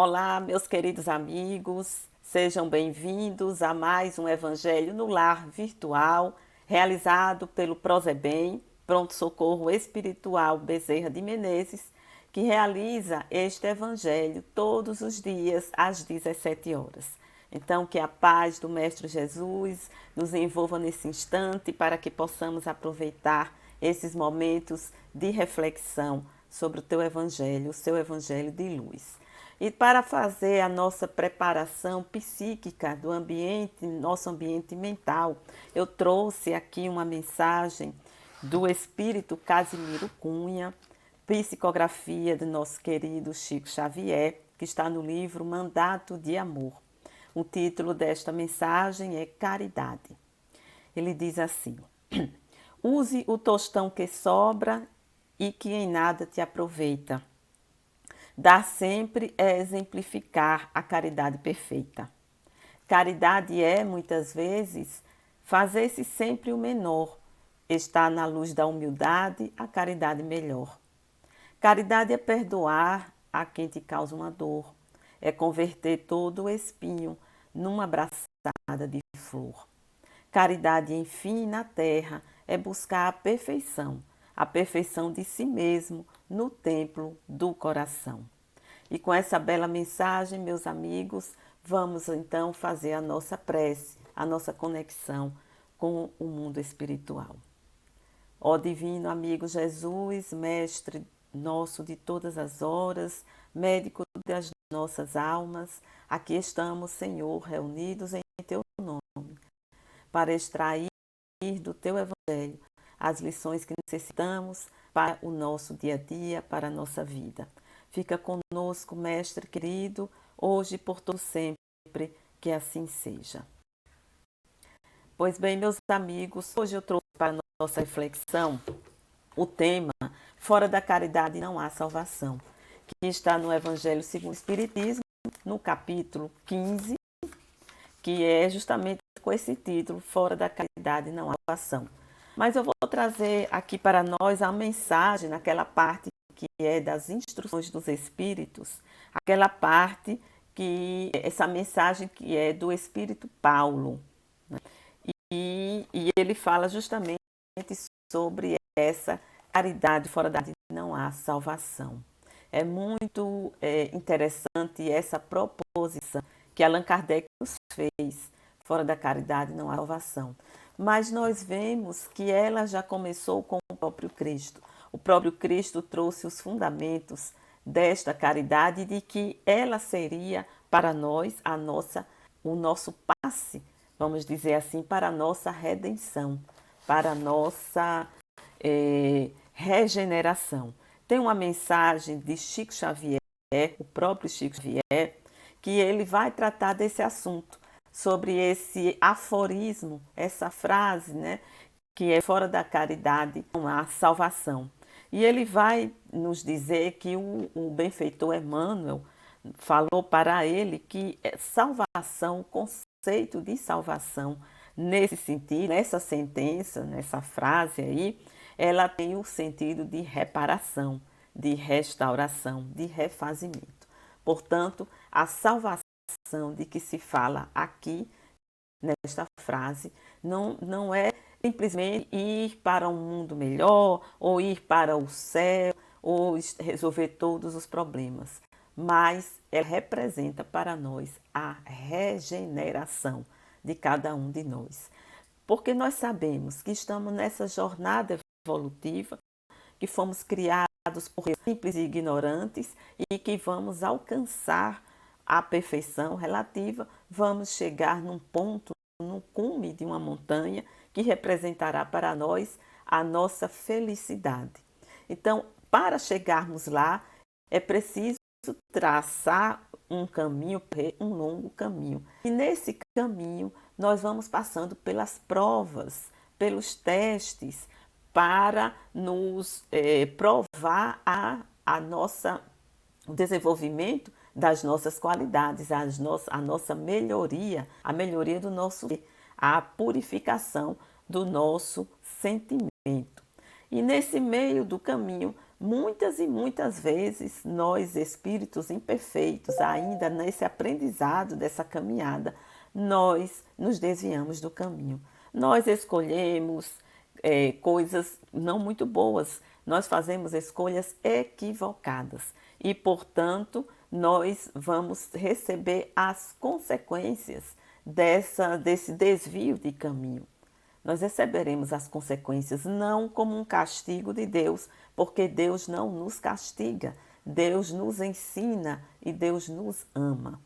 Olá, meus queridos amigos, sejam bem-vindos a mais um Evangelho no Lar virtual, realizado pelo Prozebem, Pronto Socorro Espiritual Bezerra de Menezes, que realiza este Evangelho todos os dias às 17 horas. Então, que a paz do Mestre Jesus nos envolva nesse instante para que possamos aproveitar esses momentos de reflexão sobre o teu Evangelho, o seu Evangelho de luz. E para fazer a nossa preparação psíquica do ambiente, nosso ambiente mental, eu trouxe aqui uma mensagem do Espírito Casimiro Cunha, psicografia do nosso querido Chico Xavier, que está no livro Mandato de Amor. O título desta mensagem é Caridade. Ele diz assim: use o tostão que sobra e que em nada te aproveita. Dar sempre é exemplificar a caridade perfeita. Caridade é, muitas vezes, fazer-se sempre o menor, estar na luz da humildade, a caridade melhor. Caridade é perdoar a quem te causa uma dor, é converter todo o espinho numa abraçada de flor. Caridade, enfim, na terra é buscar a perfeição de si mesmo no templo do coração. E com essa bela mensagem, meus amigos, vamos então fazer a nossa prece, a nossa conexão com o mundo espiritual. Ó divino amigo Jesus, mestre nosso de todas as horas, médico das nossas almas, aqui estamos, Senhor, reunidos em teu nome, para extrair do teu evangelho as lições que necessitamos para o nosso dia a dia, para a nossa vida. Fica conosco, mestre querido, hoje e por todo sempre, que assim seja. Pois bem, meus amigos, hoje eu trouxe para a nossa reflexão o tema Fora da caridade não há salvação, que está no Evangelho segundo o Espiritismo, no capítulo 15, que é justamente com esse título, Fora da caridade não há salvação. Mas eu vou trazer aqui para nós a mensagem naquela parte que é das instruções dos Espíritos, aquela parte que, essa mensagem que é do Espírito Paulo, né? E ele fala justamente sobre essa caridade, fora da caridade não há salvação. É muito interessante essa proposição que Allan Kardec nos fez, fora da caridade não há salvação. Mas nós vemos que ela já começou com o próprio Cristo. O próprio Cristo trouxe os fundamentos desta caridade, de que ela seria para nós o nosso passe, vamos dizer assim, para a nossa redenção, para a nossa regeneração. Tem uma mensagem de Chico Xavier, o próprio Chico Xavier, que ele vai tratar desse assunto, sobre esse aforismo, essa frase, né, que é fora da caridade não há salvação. E ele vai nos dizer que o benfeitor Emmanuel falou para ele que salvação, o conceito de salvação, nesse sentido, nessa sentença, nessa frase aí, ela tem o sentido de reparação, de restauração, de refazimento. Portanto, a salvação de que se fala aqui, nesta frase, não é simplesmente ir para um mundo melhor, ou ir para o céu, ou resolver todos os problemas, mas ela representa para nós a regeneração de cada um de nós. Porque nós sabemos que estamos nessa jornada evolutiva, que fomos criados por simples e ignorantes e que vamos alcançar a perfeição relativa, vamos chegar num ponto, no cume de uma montanha, que representará para nós a nossa felicidade. Então, para chegarmos lá, é preciso traçar um caminho, um longo caminho. E nesse caminho, nós vamos passando pelas provas, pelos testes, para nos provar o desenvolvimento das nossas qualidades, a nossa melhoria, a melhoria do nosso ser, a purificação do nosso sentimento. E nesse meio do caminho, Muitas e muitas vezes, nós, espíritos imperfeitos, ainda nesse aprendizado dessa caminhada, nós nos desviamos do caminho. Nós escolhemos coisas não muito boas, nós fazemos escolhas equivocadas e, portanto, nós vamos receber as consequências desse desvio de caminho. Nós receberemos as consequências não como um castigo de Deus, porque Deus não nos castiga, Deus nos ensina e Deus nos ama.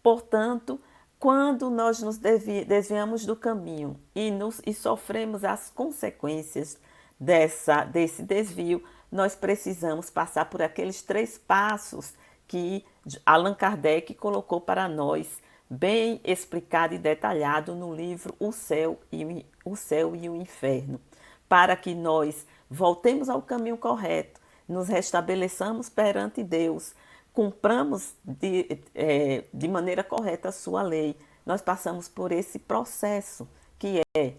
Portanto, quando nós nos desviamos do caminho e sofremos as consequências desse desvio, nós precisamos passar por aqueles 3 passos que Allan Kardec colocou para nós, bem explicado e detalhado no livro O Céu e o Inferno, para que nós voltemos ao caminho correto, nos restabeleçamos perante Deus, cumpramos de maneira correta a sua lei. Nós passamos por esse processo que é,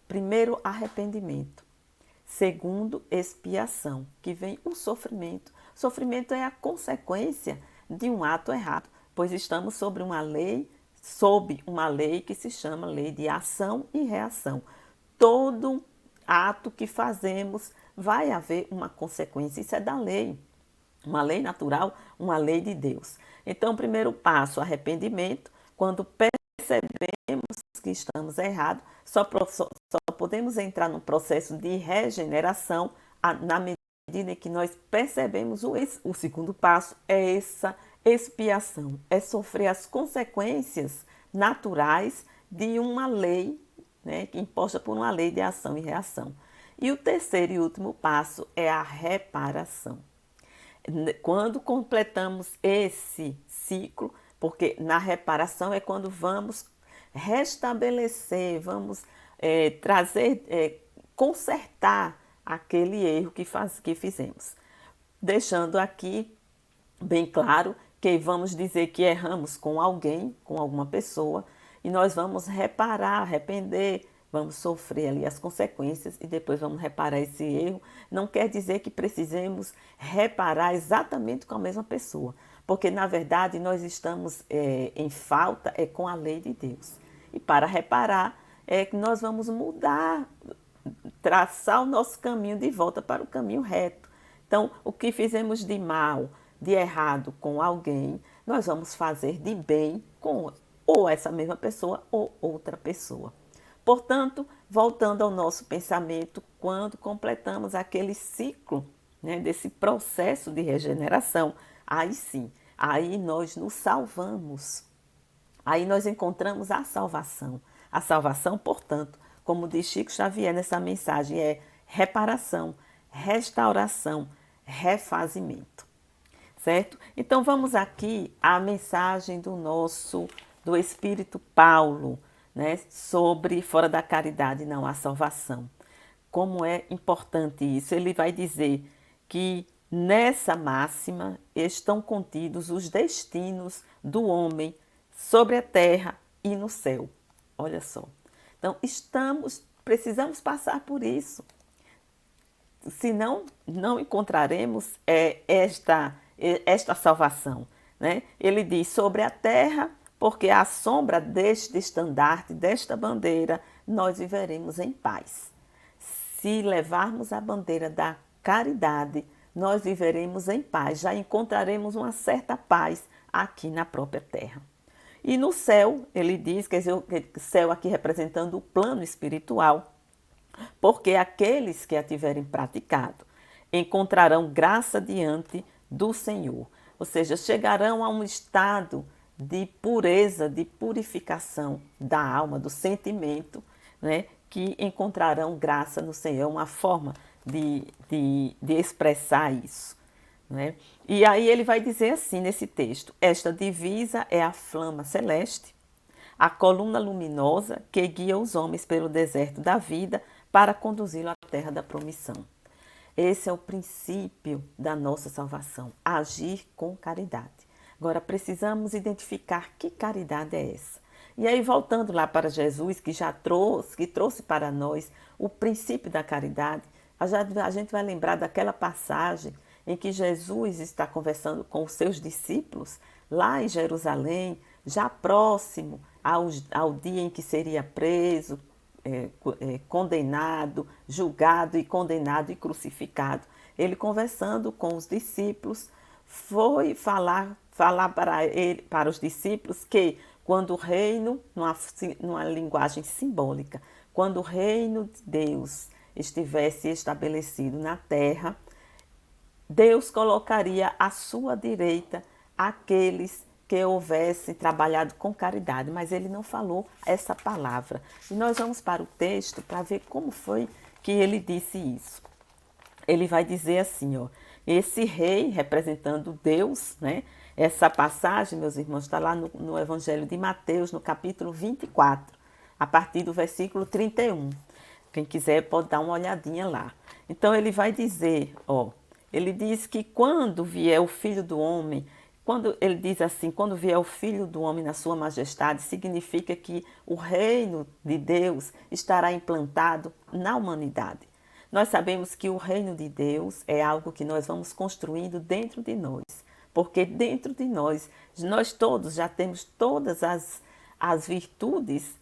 primeiro, arrependimento. Segundo, expiação, que vem o sofrimento. O sofrimento é a consequência de um ato errado, pois estamos sob uma lei que se chama lei de ação e reação. Todo ato que fazemos vai haver uma consequência, isso é da lei. Uma lei natural, uma lei de Deus. Então, o primeiro passo, arrependimento. Quando percebemos que estamos errados, só podemos entrar no processo de regeneração na medida em que nós percebemos o segundo passo é essa expiação, é sofrer as consequências naturais de uma lei, né, imposta por uma lei de ação e reação. E o terceiro e último passo é a reparação. Quando completamos esse ciclo, porque na reparação é quando vamos restabelecer, vamos consertar aquele erro que fizemos. Deixando aqui bem claro que vamos dizer que erramos com alguém, com alguma pessoa, e nós vamos reparar, arrepender, vamos sofrer ali as consequências e depois vamos reparar esse erro. Não quer dizer que precisemos reparar exatamente com a mesma pessoa, porque na verdade nós estamos em falta com a lei de Deus. E para reparar que nós vamos mudar, traçar o nosso caminho de volta para o caminho reto. Então, o que fizemos de mal, de errado com alguém, nós vamos fazer de bem com ou essa mesma pessoa ou outra pessoa. Portanto, voltando ao nosso pensamento, quando completamos aquele ciclo, né, desse processo de regeneração, aí sim, aí nós nos salvamos. Aí nós encontramos a salvação. A salvação, portanto, como diz Chico Xavier nessa mensagem, é reparação, restauração, refazimento. Certo? Então vamos aqui à mensagem do Espírito Paulo, né, sobre fora da caridade não há salvação. Como é importante isso? Ele vai dizer que nessa máxima estão contidos os destinos do homem sobre a terra e no céu. Olha só. Então precisamos passar por isso. Senão não encontraremos esta salvação, né? Ele diz sobre a terra, porque à sombra deste estandarte, desta bandeira, nós viveremos em paz. Se levarmos a bandeira da caridade, nós viveremos em paz, já encontraremos uma certa paz aqui na própria terra. E no céu, ele diz, quer dizer, o céu aqui representando o plano espiritual, porque aqueles que a tiverem praticado encontrarão graça diante do Senhor, ou seja, chegarão a um estado de pureza, de purificação da alma, do sentimento, né, que encontrarão graça no Senhor, uma forma de expressar isso. Né? E aí ele vai dizer assim nesse texto: esta divisa é a flama celeste, a coluna luminosa que guia os homens pelo deserto da vida para conduzi-lo à terra da promissão. Esse é o princípio da nossa salvação, agir com caridade. Agora, precisamos identificar que caridade é essa. E aí, voltando lá para Jesus, que trouxe para nós o princípio da caridade, a gente vai lembrar daquela passagem em que Jesus está conversando com os seus discípulos lá em Jerusalém, já próximo ao dia em que seria preso, condenado, julgado e condenado e crucificado. Ele conversando com os discípulos, foi falar para os discípulos que quando o reino, numa linguagem simbólica, quando o reino de Deus estivesse estabelecido na terra, Deus colocaria à sua direita aqueles que houvessem trabalhado com caridade, mas ele não falou essa palavra. E nós vamos para o texto para ver como foi que ele disse isso. Ele vai dizer assim, ó, esse rei representando Deus, né? Essa passagem, meus irmãos, está lá no Evangelho de Mateus, no capítulo 24, a partir do versículo 31. Quem quiser pode dar uma olhadinha lá. Então ele vai dizer, ó, ele diz que quando vier o Filho do Homem, quando ele diz assim, quando vier o Filho do Homem na sua majestade, significa que o reino de Deus estará implantado na humanidade. Nós sabemos que o reino de Deus é algo que nós vamos construindo dentro de nós, porque dentro de nós todos já temos todas as virtudes,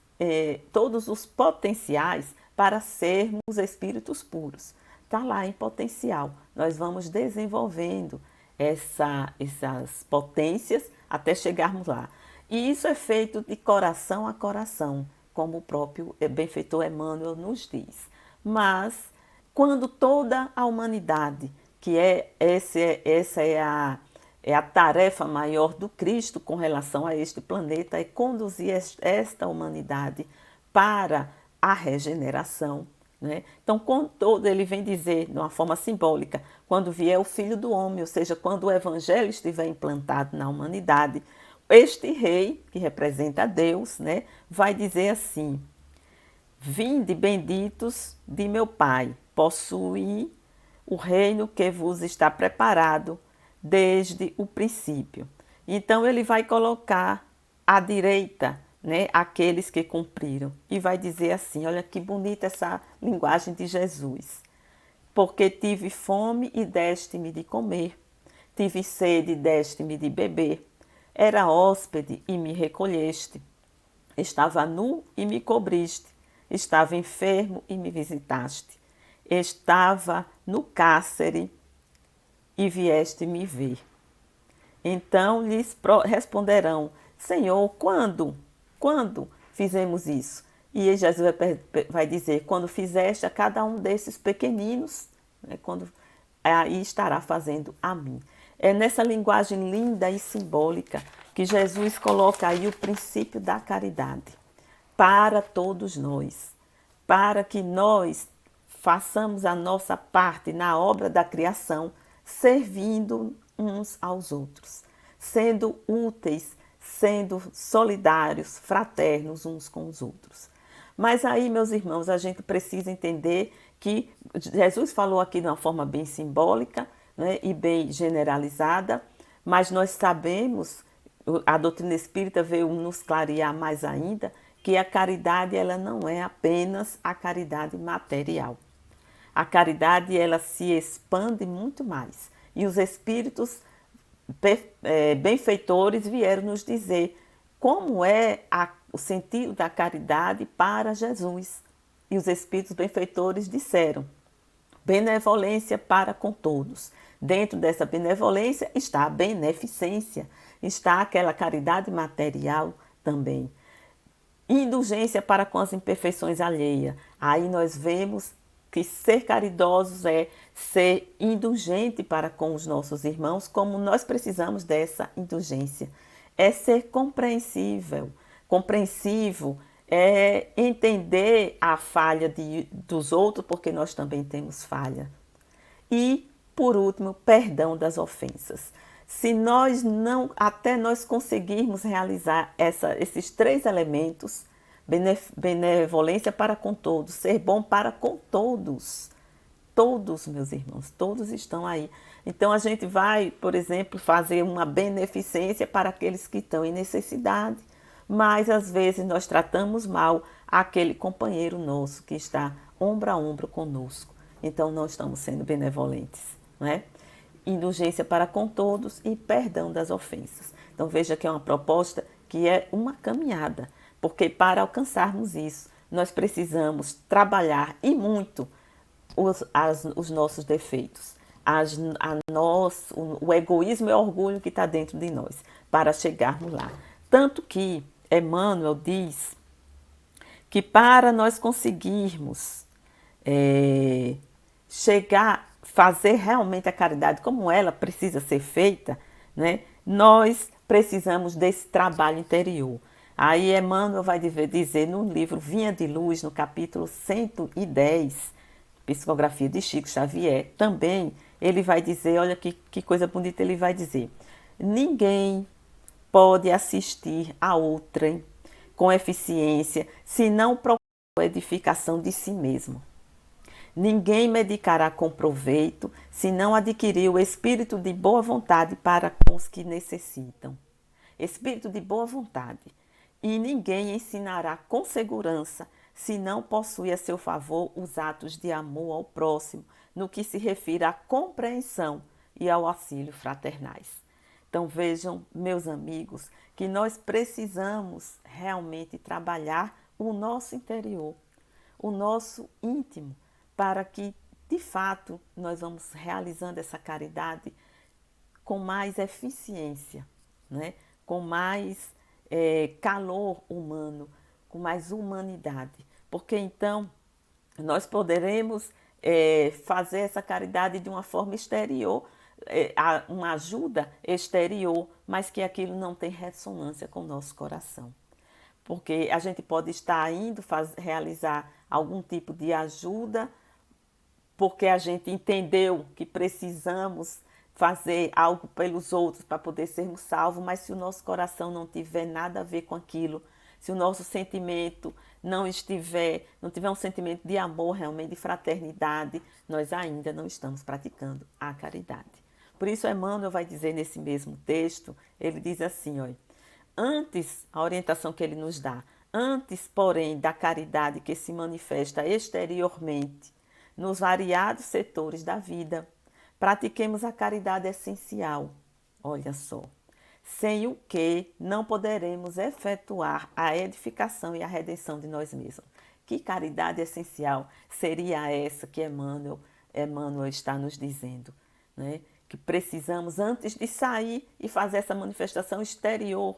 todos os potenciais para sermos espíritos puros. Está lá em potencial. Nós vamos desenvolvendo essas potências até chegarmos lá. E isso é feito de coração a coração, como o próprio benfeitor Emmanuel nos diz. Mas quando toda a humanidade, que essa é a tarefa maior do Cristo com relação a este planeta, é conduzir esta humanidade para a regeneração, né? Então, com todo, ele vem dizer, de uma forma simbólica, quando vier o Filho do Homem, ou seja, quando o Evangelho estiver implantado na humanidade, este rei, que representa Deus, né, vai dizer assim: vinde benditos de meu Pai, possuí o reino que vos está preparado desde o princípio. Então ele vai colocar à direita, né, aqueles que cumpriram, e vai dizer assim, olha que bonita essa linguagem de Jesus. Porque tive fome e deste-me de comer, tive sede e deste-me de beber, era hóspede e me recolheste, estava nu e me cobriste, estava enfermo e me visitaste, estava no cárcere e vieste me ver. Então lhes responderão, Senhor, quando fizemos isso? E Jesus vai dizer, quando fizeste a cada um desses pequeninos, né, aí estará fazendo a mim. É nessa linguagem linda e simbólica que Jesus coloca aí o princípio da caridade para todos nós, para que nós façamos a nossa parte na obra da criação, servindo uns aos outros, sendo úteis, sendo solidários, fraternos uns com os outros. Mas aí, meus irmãos, a gente precisa entender que Jesus falou aqui de uma forma bem simbólica, né, e bem generalizada, mas nós sabemos, a doutrina espírita veio nos clarear mais ainda, que a caridade ela não é apenas a caridade material. A caridade ela se expande muito mais. E os espíritos benfeitores vieram nos dizer como é o sentido da caridade para Jesus. E os espíritos benfeitores disseram, benevolência para com todos. Dentro dessa benevolência está a beneficência, está aquela caridade material também. Indulgência para com as imperfeições alheias. Aí nós vemos que ser caridosos é ser indulgente para com os nossos irmãos, como nós precisamos dessa indulgência. É ser compreensivo, é entender a falha dos outros, porque nós também temos falha. E, por último, perdão das ofensas. Se nós não, até nós conseguirmos realizar esses três elementos, benevolência para com todos, ser bom para com todos, meus irmãos, todos estão aí. Então a gente vai, por exemplo, fazer uma beneficência para aqueles que estão em necessidade, mas às vezes nós tratamos mal aquele companheiro nosso que está ombro a ombro conosco. então não estamos sendo benevolentes, não é? Indulgência para com todos e perdão das ofensas. Então veja que é uma proposta que é uma caminhada, porque para alcançarmos isso, nós precisamos trabalhar e muito os nossos defeitos, o egoísmo e o orgulho que está dentro de nós, para chegarmos lá. Tanto que Emmanuel diz que para nós conseguirmos chegar, fazer realmente a caridade como ela precisa ser feita, né, nós precisamos desse trabalho interior. Aí Emmanuel vai dizer no livro Vinha de Luz, no capítulo 110, Psicografia de Chico Xavier, também ele vai dizer, olha que coisa bonita ele vai dizer, ninguém pode assistir a outrem com eficiência se não procura a edificação de si mesmo. Ninguém medicará com proveito se não adquirir o espírito de boa vontade para com os que necessitam. Espírito de boa vontade. E ninguém ensinará com segurança se não possui a seu favor os atos de amor ao próximo, no que se refere à compreensão e ao auxílio fraternais. Então vejam, meus amigos, que nós precisamos realmente trabalhar o nosso interior, o nosso íntimo, para que, de fato, nós vamos realizando essa caridade com mais eficiência, né? Com mais calor humano, com mais humanidade. Porque então nós poderemos fazer essa caridade de uma forma exterior, uma ajuda exterior, mas que aquilo não tem ressonância com o nosso coração. Porque a gente pode estar indo realizar algum tipo de ajuda, porque a gente entendeu que precisamos fazer algo pelos outros para poder sermos salvos, mas se o nosso coração não tiver nada a ver com aquilo, se o nosso sentimento não tiver um sentimento de amor, realmente de fraternidade, nós ainda não estamos praticando a caridade. Por isso, Emmanuel vai dizer nesse mesmo texto, ele diz assim, olha, antes, a orientação que ele nos dá, antes, porém, da caridade que se manifesta exteriormente nos variados setores da vida, pratiquemos a caridade essencial, olha só, sem o que não poderemos efetuar a edificação e a redenção de nós mesmos. Que caridade essencial seria essa que Emmanuel está nos dizendo, né? Que precisamos, antes de sair e fazer essa manifestação exterior,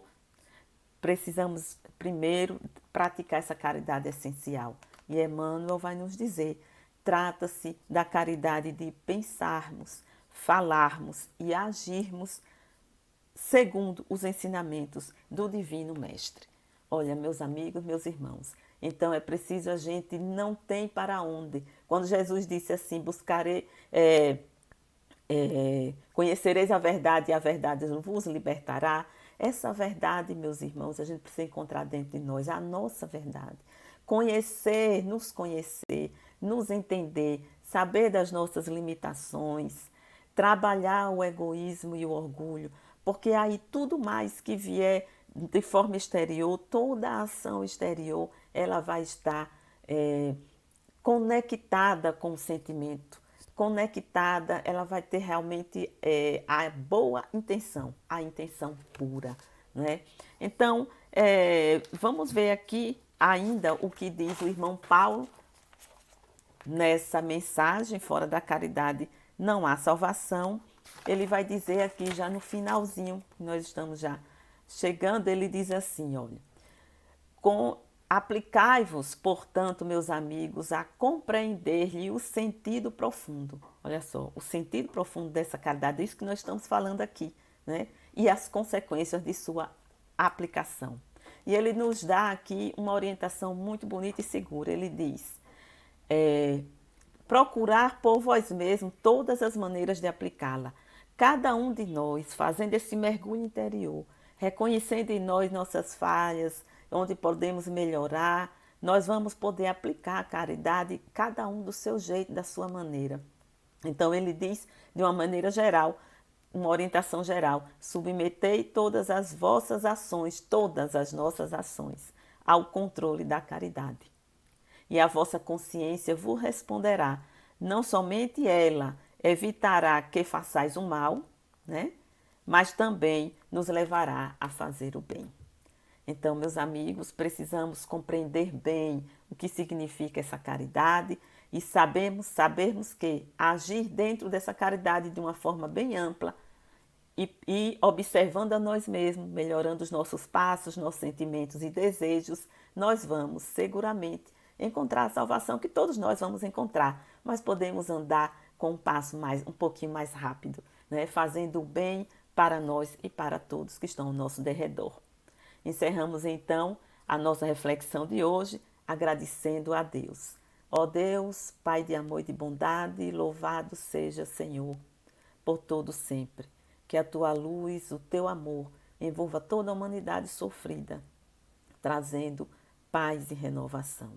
precisamos primeiro praticar essa caridade essencial. E Emmanuel vai nos dizer, trata-se da caridade de pensarmos, falarmos e agirmos segundo os ensinamentos do Divino Mestre. Olha, meus amigos, meus irmãos, então é preciso a gente não tem para onde. Quando Jesus disse assim, conhecereis a verdade e a verdade vos libertará, essa verdade, meus irmãos, a gente precisa encontrar dentro de nós, a nossa verdade. Conhecer, nos entender, saber das nossas limitações, trabalhar o egoísmo e o orgulho, porque aí tudo mais que vier de forma exterior, toda a ação exterior, ela vai estar conectada com o sentimento, conectada, ela vai ter realmente a boa intenção, a intenção pura, né? Então, vamos ver aqui ainda o que diz o irmão Paulo nessa mensagem, fora da caridade não há salvação. Ele vai dizer aqui já no finalzinho, nós estamos já chegando, ele diz assim, olha, aplicai-vos, portanto, meus amigos, a compreender-lhe o sentido profundo. Olha só, o sentido profundo dessa caridade, é isso que nós estamos falando aqui, né? E as consequências de sua aplicação. E ele nos dá aqui uma orientação muito bonita e segura. Ele diz, procurar por vós mesmos todas as maneiras de aplicá-la. Cada um de nós fazendo esse mergulho interior, reconhecendo em nós nossas falhas, onde podemos melhorar, nós vamos poder aplicar a caridade, cada um do seu jeito, da sua maneira. Então ele diz, de uma maneira geral, uma orientação geral, submetei todas as vossas ações, todas as nossas ações, ao controle da caridade. E a vossa consciência vos responderá, não somente ela evitará que façais o mal, né? Mas também nos levará a fazer o bem. Então, meus amigos, precisamos compreender bem o que significa essa caridade e sabermos que agir dentro dessa caridade de uma forma bem ampla e observando a nós mesmos, melhorando os nossos passos, nossos sentimentos e desejos, nós vamos seguramente encontrar a salvação que todos nós vamos encontrar, mas podemos andar com um passo um pouquinho mais rápido, né? Fazendo o bem para nós e para todos que estão ao nosso derredor. Encerramos então a nossa reflexão de hoje, agradecendo a Deus. Ó Deus, Pai de amor e de bondade, louvado seja, Senhor, por todo sempre. Que a tua luz, o teu amor, envolva toda a humanidade sofrida, trazendo paz e renovação.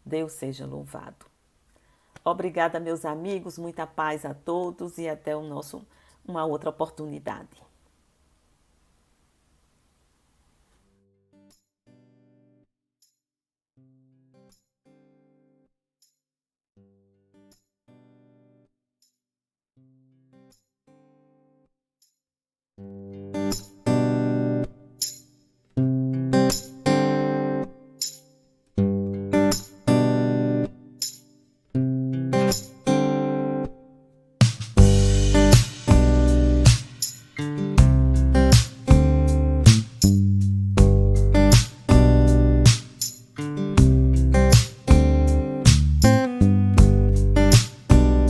Deus seja louvado. Obrigada, meus amigos, muita paz a todos e até uma outra oportunidade.